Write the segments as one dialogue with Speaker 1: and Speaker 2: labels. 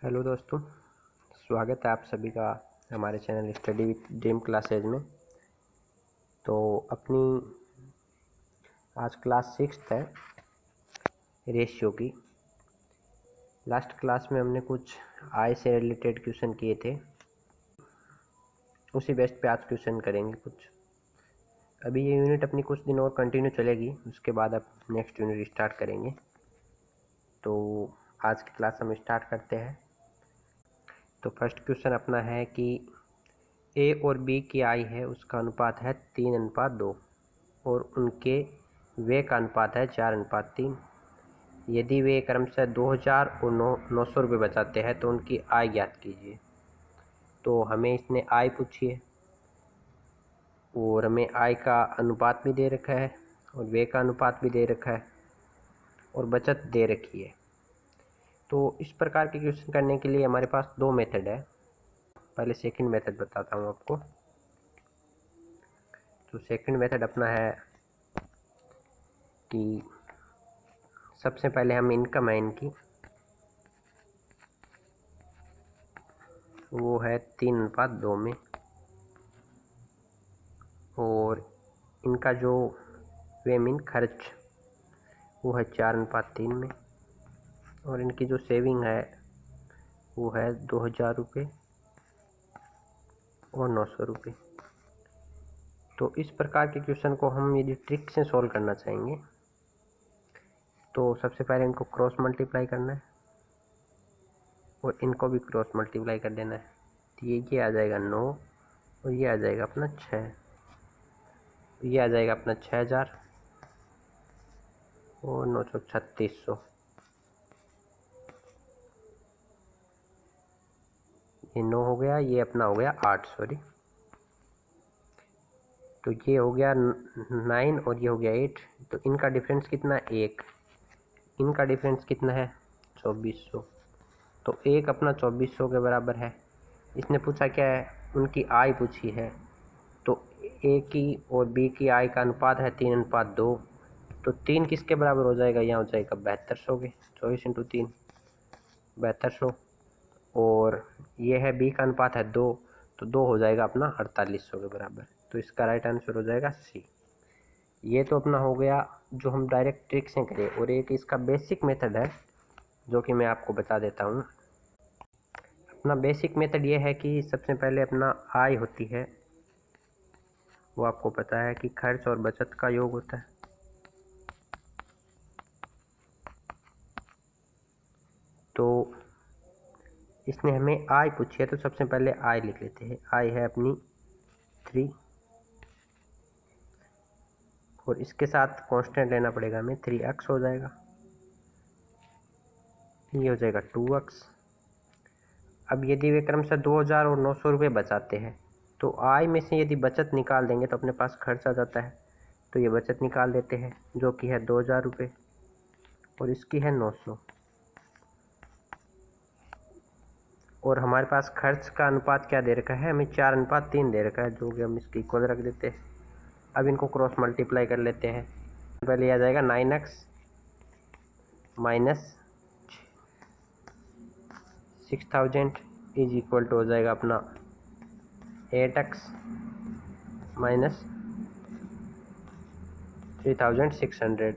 Speaker 1: Hello दोस्तों, स्वागत है आप सभी का हमारे channel study with dream classes में। तो अपनी आज क्लास 6 है रेशियो की। लास्ट क्लास में हमने कुछ आय से रिलेटेड क्वेश्चन किए थे, उसी बेस्ट पे आज क्वेश्चन करेंगे कुछ। अभी ये यूनिट अपनी कुछ दिन और कंटिन्यू चलेगी, उसके बाद अब नेक्स्ट यूनिट स्टार्ट करेंगे। तो आज की क्लास हम स्टार्ट करते हैं। तो फर्स्ट क्वेश्चन अपना है कि ए और बी की आय है, उसका अनुपात है 3:2 और उनके व्यय का अनुपात है 4:3। यदि वे क्रमशः 2000 और 900 रुपये बचाते हैं तो उनकी आय ज्ञात कीजिए। तो हमें इसने आय पूछी है और हमें आय का अनुपात भी दे रखा है और व्यय का अनुपात भी दे रखा है और बचत दे रखी है। तो इस प्रकार के क्वेश्चन करने के लिए हमारे पास दो मेथड है। पहले सेकंड मेथड बताता हूँ आपको। तो सेकंड मेथड अपना है कि सबसे पहले हम इनकम है इनकी, वो है 3:2 में, और इनका जो व्यय मीन खर्च वो है 4:3 में, और इनकी जो सेविंग है वो है 2000 रुपये और 900 रुपये। तो इस प्रकार के क्वेश्चन को हम यदि ट्रिक से सॉल्व करना चाहेंगे तो सबसे पहले इनको क्रॉस मल्टीप्लाई करना है और इनको भी क्रॉस मल्टीप्लाई कर देना है। तो ये आ जाएगा 9 और ये आ जाएगा अपना 6। ये आ जाएगा अपना 6000 और 9 3600। ये 9 हो गया, ये अपना हो गया 8, सॉरी। तो ये हो गया 9 और ये हो गया 8। तो इनका डिफरेंस कितना है? 1। इनका डिफरेंस कितना है? 2400। तो एक अपना 2400 के बराबर है। इसने पूछा क्या है? उनकी आय पूछी है। तो ए की और बी की आय का अनुपात है 3:2। तो 3 किसके बराबर हो जाएगा? यहाँ हो जाएगा 7200 के। 24 × 3 7200। और ये है बी का अनुपात है 2, तो 2 हो जाएगा अपना 4800 के बराबर। तो इसका राइट आंसर हो जाएगा सी। ये तो अपना हो गया जो हम डायरेक्ट ट्रिक से करें। और एक इसका बेसिक मेथड है जो कि मैं आपको बता देता हूँ। अपना बेसिक मेथड ये है कि सबसे पहले अपना आय होती है, वो आपको पता है कि खर्च और बचत का योग होता है। तो इसने हमें आय पूछी है, तो सबसे पहले आय लिख लेते हैं। आय है अपनी 3 और इसके साथ कांस्टेंट लेना पड़ेगा हमें। 3x हो जाएगा, ये हो जाएगा 2x। अब यदि वे क्रमशः 2000 और 900 रुपये बचाते हैं तो आय में से यदि बचत निकाल देंगे तो अपने पास खर्च आ जाता है। तो ये बचत निकाल देते हैं जो कि है 2000 रुपये और इसकी है 900। और हमारे पास खर्च का अनुपात क्या दे रखा है? हमें 4:3 दे रखा है, जो कि हम इसकी इक्वल रख देते हैं। अब इनको क्रॉस मल्टीप्लाई कर लेते हैं। पहले आ जाएगा 9x minus 6000 is equal to हो जाएगा अपना 8x माइनस 3600।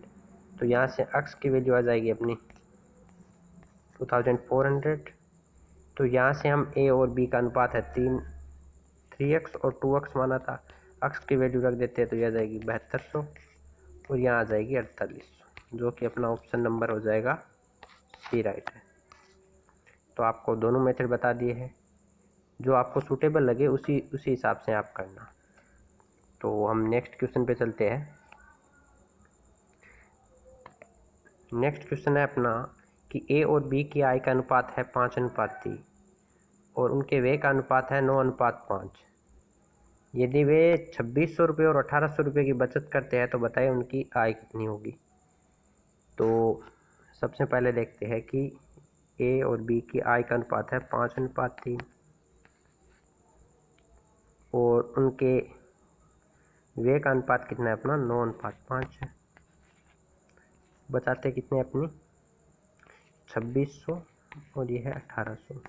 Speaker 1: तो यहाँ से x की वैल्यू आ जाएगी अपनी 2400। तो यहाँ से हम a और b का अनुपात है 3x और 2x माना था। x की वैल्यू रख देते हैं तो यह आ जाएगी 7200 और यहाँ आ जाएगी 4800, जो कि अपना ऑप्शन नंबर हो जाएगा सी राइट है। तो आपको दोनों मेथड बता दिए हैं, जो आपको सूटेबल लगे उसी हिसाब से आप करना। तो हम नेक्स्ट क्वेश्चन पे चलते हैं। नेक्स्ट क्वेश्चन है अपना कि ए और बी की आय का अनुपात है 5:3 और उनके व्यय का अनुपात है 9:5। यदि वे 2600 रुपये और 1800 रुपये की बचत करते हैं तो बताइए उनकी आय कितनी होगी। तो सबसे पहले देखते हैं कि ए और बी की आय का अनुपात है 5:3 और उनके व्यय का अनुपात कितना है अपना? 9:5 है। बचाते कितने अपनी? 2600 और ये है 1800।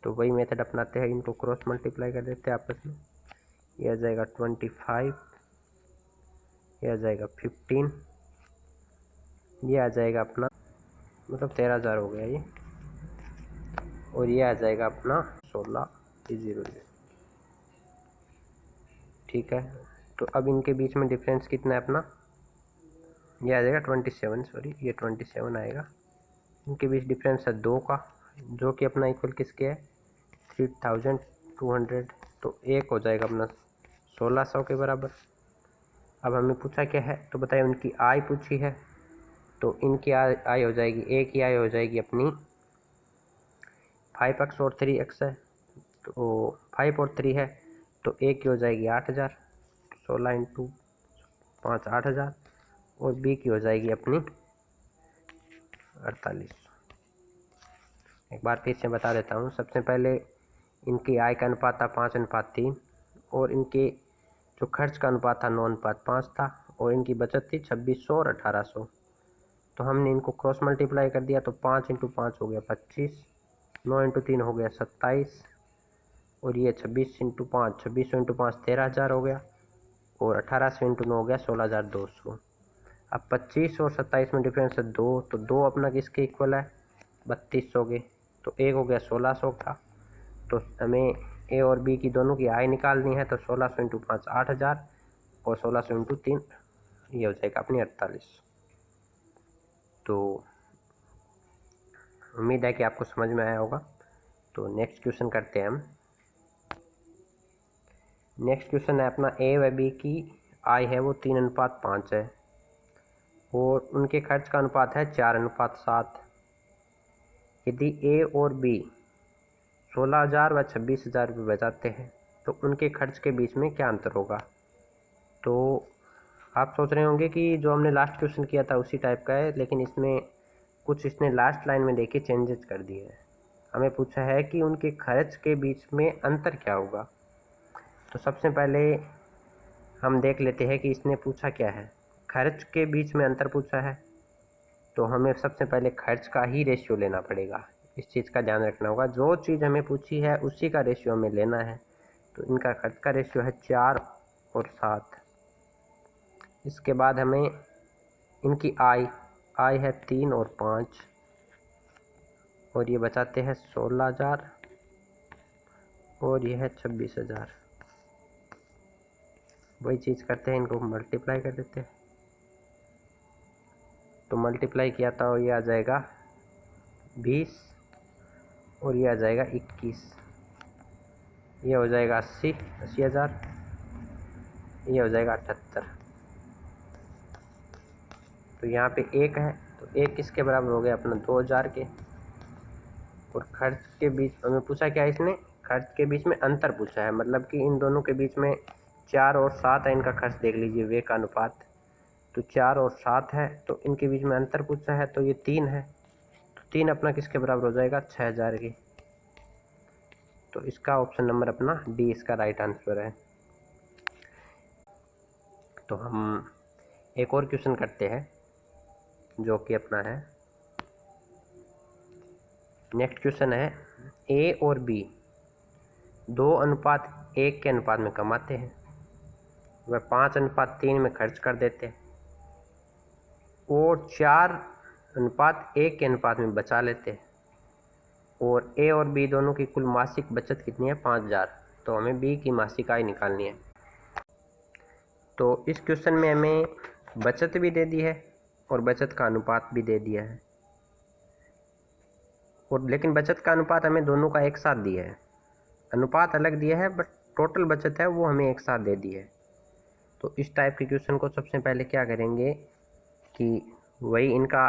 Speaker 1: तो वही मेथड अपनाते हैं, इनको क्रॉस मल्टीप्लाई कर देते हैं आपस में। ये आ जाएगा 25, ये आ जाएगा 15, ये आ जाएगा अपना मतलब 13,000 हो गया ये, और ये आ जाएगा अपना 16,000। ठीक है, तो अब इनके बीच में डिफरेंस कितना है अपना, ये आ जाएगा 27, सॉरी ये 27 आएगा। इनके बीच डिफरेंस है 2 का, जो कि अपना इक्वल किसके है 3,200। तो एक हो जाएगा अपना 1600 के बराबर। अब हमें पूछा क्या है, तो बताइए उनकी आय पूछी है, तो इनकी आय हो जाएगी, ए की आय हो जाएगी अपनी 5x और 3x है, तो 5 और 3 है, तो ए की हो जाएगी 8,000, 16 इंटू 5 8,000, और बी की हो जाएगी अपनी 48। एक बार फिर से बता देता हूँ। सबसे पहले इनकी आय का अनुपात था 5:3, और इनके जो खर्च का अनुपात था 9:5 था, और इनकी बचत थी 2600 और 1800। तो हमने इनको क्रॉस मल्टीप्लाई कर दिया, तो 5 इंटू 5 हो गया 25, 9 इंटू 3 हो गया 27, और ये 26 इंटू 5 2600 इंटू 5 13,000 हो गया, और 1800 इंटू 9 हो गया 16,200। अब 25 और 27 में डिफरेंस है 2, तो 2 अपना किसके इक्वल है 3200 के, तो एक हो गया 1600 का। तो हमें ए और बी की दोनों की आय निकालनी है, तो 1600 इंटू 5 8,000, और 1600 इंटू 3 ये हो जाएगा अपनी 48। तो उम्मीद है कि आपको समझ में आया होगा। तो नेक्स्ट क्वेश्चन करते हैं हम। नेक्स्ट क्वेश्चन है अपना, ए व बी की आय है वो 3:5 है, और उनके खर्च का अनुपात है 4:7। यदि ए और बी 16,000 व 26,000 रुपये बचाते हैं, तो उनके खर्च के बीच में क्या अंतर होगा। तो आप सोच रहे होंगे कि जो हमने लास्ट क्वेश्चन किया था उसी टाइप का है, लेकिन इसमें कुछ इसने लास्ट लाइन में देखिए चेंजेस कर दिए हैं। हमें पूछा है कि उनके खर्च के बीच में अंतर क्या होगा। तो सबसे पहले हम देख लेते हैं कि इसने पूछा क्या है। खर्च के बीच में अंतर पूछा है, तो हमें सबसे पहले खर्च का ही रेशियो लेना पड़ेगा। इस चीज़ का ध्यान रखना होगा, जो चीज़ हमें पूछी है उसी का रेशियो हमें लेना है। तो इनका खर्च का रेशियो है 4 और 7। इसके बाद हमें इनकी आय है 3 और 5, और ये बचाते हैं 16,000, और ये है 26,000। वही चीज़ करते हैं, इनको मल्टीप्लाई कर देते हैं। तो मल्टीप्लाई किया था ये आ जाएगा 20, और ये आ जाएगा 21, ये हो जाएगा 80,000, ये हो जाएगा 78। तो यहाँ पे एक है, तो एक किसके बराबर हो गया अपना 2,000 के। और खर्च के बीच हमें पूछा क्या है, इसने खर्च के बीच में अंतर पूछा है, मतलब कि इन दोनों के बीच में 4 और 7 है, इनका खर्च देख लीजिए वे का अनुपात। तो 4 और 7 है, तो इनके बीच में अंतर पूछा है, तो ये 3 है। तो 3 अपना किसके बराबर हो जाएगा 6,000 के। तो इसका ऑप्शन नंबर अपना डी इसका राइट आंसर है। तो हम एक और क्वेश्चन करते हैं, जो कि अपना है नेक्स्ट क्वेश्चन है, ए और बी 2:1 के अनुपात में कमाते हैं, वह 5:3 में खर्च कर देते हैं, और 4:1 के अनुपात में बचा लेते हैं। और ए और बी दोनों की कुल मासिक बचत कितनी है 5,000। तो हमें बी की मासिक आय निकालनी है। तो इस क्वेश्चन में हमें बचत भी दे दी है और बचत का अनुपात भी दे दिया है, और लेकिन बचत का अनुपात हमें दोनों का एक साथ दिया है, अनुपात अलग दिया है, बट टोटल बचत है वो हमें एक साथ दे दी है। तो इस टाइप के क्वेश्चन को सबसे पहले क्या करेंगे कि वही इनका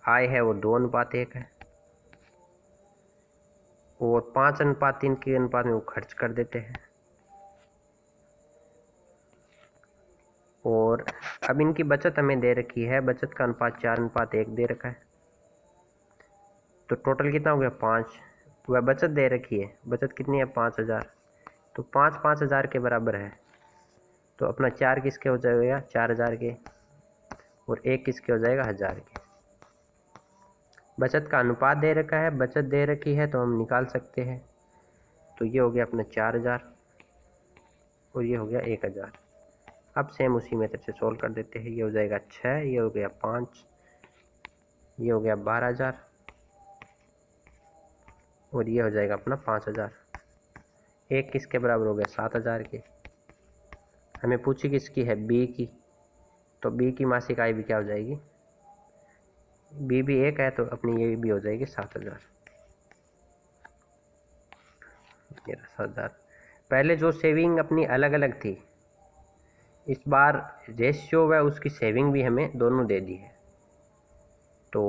Speaker 1: आय है वो 2:1 है, और 5:3 के अनुपात में वो खर्च कर देते हैं। और अब इनकी बचत हमें दे रखी है, बचत का अनुपात 4:1 दे रखा है। तो टोटल कितना हो गया 5। वह बचत दे रखी है, बचत कितनी है 5,000। तो 5,000 के बराबर है। तो अपना 4 किसके हो जाएगा 4,000 के, और 1 किसके हो जाएगा 1,000 के। बचत का अनुपात दे रखा है, बचत दे रखी है तो हम निकाल सकते हैं। तो ये हो गया अपना 4000 और ये हो गया 1000। अब सेम उसी मेथड से सोल्व कर देते हैं। ये हो जाएगा 6, ये हो गया 5, ये हो गया 12000 और ये हो जाएगा अपना 5000। एक किसके बराबर हो गया 7000 के। हमें पूछी किसकी है, बी की, तो बी की मासिक आय भी क्या हो जाएगी, बी भी 1 है तो अपनी ये भी हो जाएगी 7000। ये 7000। पहले जो सेविंग अपनी अलग अलग थी, इस बार रेशियो व उसकी सेविंग भी हमें दोनों दे दी है। तो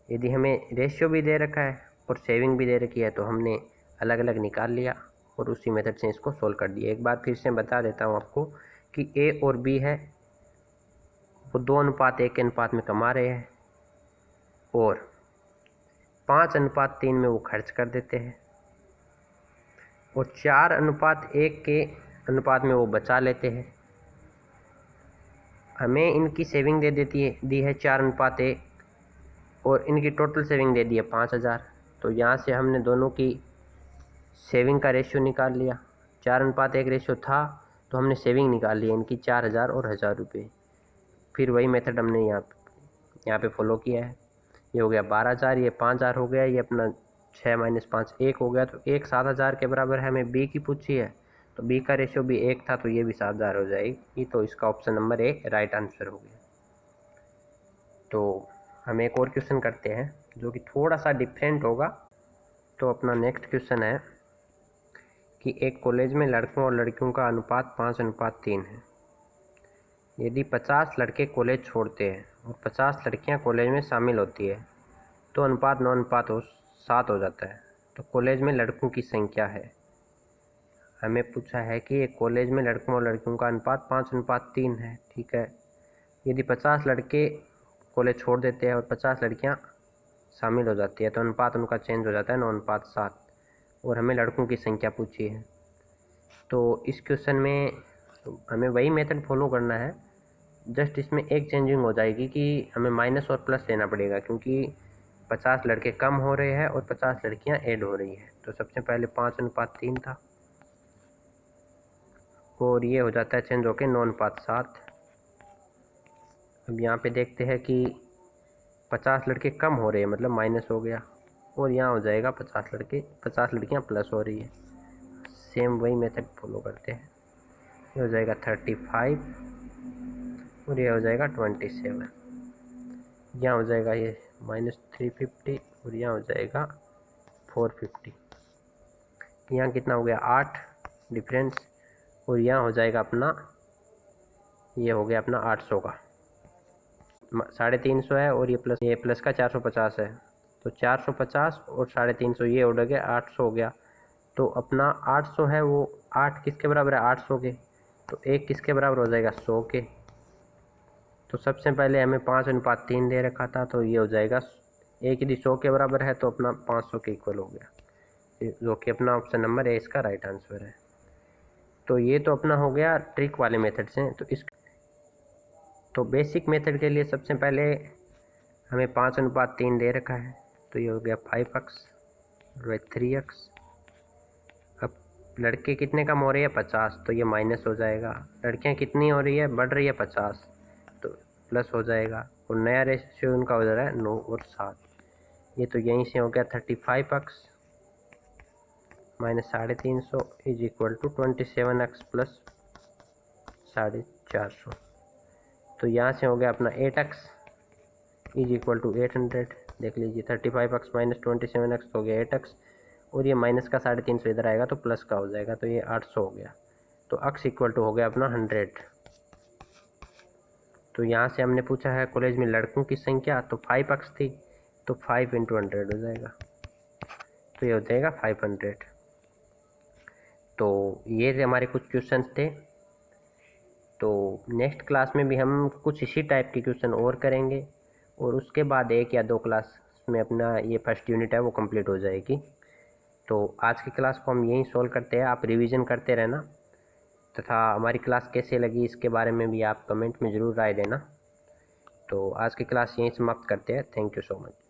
Speaker 1: यदि हमें रेशियो भी दे रखा है और सेविंग भी दे रखी है तो हमने अलग अलग निकाल लिया और उसी मेथड से इसको सोल्व कर दिया। एक बार फिर से बता देता हूँ आपको कि ए और बी है वो 2:1 के अनुपात में कमा रहे हैं और 5:3 में वो खर्च कर देते हैं और 4:1 के अनुपात में वो बचा लेते हैं। हमें इनकी सेविंग दी है 4:1 और इनकी टोटल सेविंग दे दी है 5000। तो यहाँ से हमने दोनों की सेविंग का रेशियो निकाल लिया। 4:1 रेशियो था तो हमने सेविंग निकाल ली इनकी 4000 और 1000 रुपये। फिर वही मेथड हमने यहाँ पे फॉलो किया है। ये हो गया 12000, ये 5000 हो गया, ये अपना 6 - 5 1 हो गया। तो 1 7000 के बराबर है। हमें बी की पूछी है तो बी का रेशियो भी 1 था तो ये भी 7000 हो जाएगी। तो इसका option number A right answer हो गया। तो हम एक और क्वेश्चन करते हैं जो कि थोड़ा सा डिफरेंट होगा। तो अपना नेक्स्ट क्वेश्चन है कि एक कॉलेज में लड़कों और लड़कियों का अनुपात 5:3 है। यदि 50 लड़के कॉलेज छोड़ते हैं और 50 लड़कियां कॉलेज में शामिल होती है तो अनुपात 9:7 हो जाता है। तो कॉलेज में लड़कों की संख्या है। हमें पूछा है कि एक कॉलेज में लड़कों और लड़कियों का अनुपात 5:3 है। ठीक है, यदि 50 लड़के कॉलेज छोड़ देते हैं और 50 लड़कियां शामिल हो जाती है तो अनुपात उनका चेंज हो जाता है 9:7 और हमें लड़कों की संख्या पूछी है। तो इस क्वेश्चन में हमें वही मेथड फॉलो करना है, जस्ट इसमें एक चेंजिंग हो जाएगी कि हमें माइनस और प्लस लेना पड़ेगा क्योंकि 50 लड़के कम हो रहे हैं और 50 लड़कियां ऐड हो रही हैं। तो सबसे पहले 5:3 था और ये हो जाता है चेंज होके 9:7। अब यहाँ पे देखते हैं कि 50 लड़के कम हो रहे हैं मतलब माइनस हो गया और यहाँ हो जाएगा 50 लड़कियाँ प्लस हो रही है। सेम वही मेथड फॉलो करते हैं। ये हो जाएगा 35 और ये हो जाएगा 27। यहाँ हो जाएगा ये -350 और यहाँ हो जाएगा 450। यहाँ कितना हो गया 8 डिफरेंस और यहाँ हो जाएगा अपना, ये हो गया अपना 800 का 350 है और ये प्लस का 450 है। तो 450 और 350 ये उड़ गया 800 हो गया। तो अपना 800 है वो 8 किसके बराबर है 800 के, तो 1 किसके बराबर हो जाएगा 100 के। तो सबसे पहले हमें 5:3 दे रखा था तो ये हो जाएगा 1 यदि 100 के बराबर है तो अपना 500 के इक्वल हो गया, जो कि अपना ऑप्शन नंबर ए इसका राइट आंसर है। तो ये तो अपना हो गया ट्रिक वाले मेथड से। तो बेसिक मेथड के लिए सबसे पहले हमें 5:3 दे रखा है तो ये हो गया 5x और 3x। अब लड़के कितने कम हो रही है 50 तो ये माइनस हो जाएगा। लड़कियां कितनी हो रही है बढ़ रही है 50 तो प्लस हो जाएगा और नया रेशियो उनका हो जा रहा है 9 और 7। ये तो यहीं से हो गया 35x - 350 is equal to 27x plus 450। तो यहाँ से हो गया अपना 8x इज इक्वल टू 800। देख लीजिए 35x - 27x हो गया 8x और ये माइनस का 350 इधर आएगा तो प्लस का हो जाएगा तो ये 800 हो गया। तो x इक्वल टू हो गया अपना 100। तो यहाँ से हमने पूछा है कॉलेज में लड़कों की संख्या तो 5x थी तो 5 × 100 हो जाएगा तो ये हो जाएगा 500। तो ये हमारे कुछ क्वेश्चन थे। तो नेक्स्ट क्लास में भी हम कुछ इसी टाइप के क्वेश्चन और करेंगे और उसके बाद 1 या 2 क्लास में अपना ये फर्स्ट यूनिट है वो कंप्लीट हो जाएगी। तो आज की क्लास को हम यहीं सॉल्व करते हैं। आप रिवीजन करते रहना तथा हमारी क्लास कैसे लगी इसके बारे में भी आप कमेंट में ज़रूर राय देना। तो आज की क्लास यहीं समाप्त करते हैं। Thank you so much.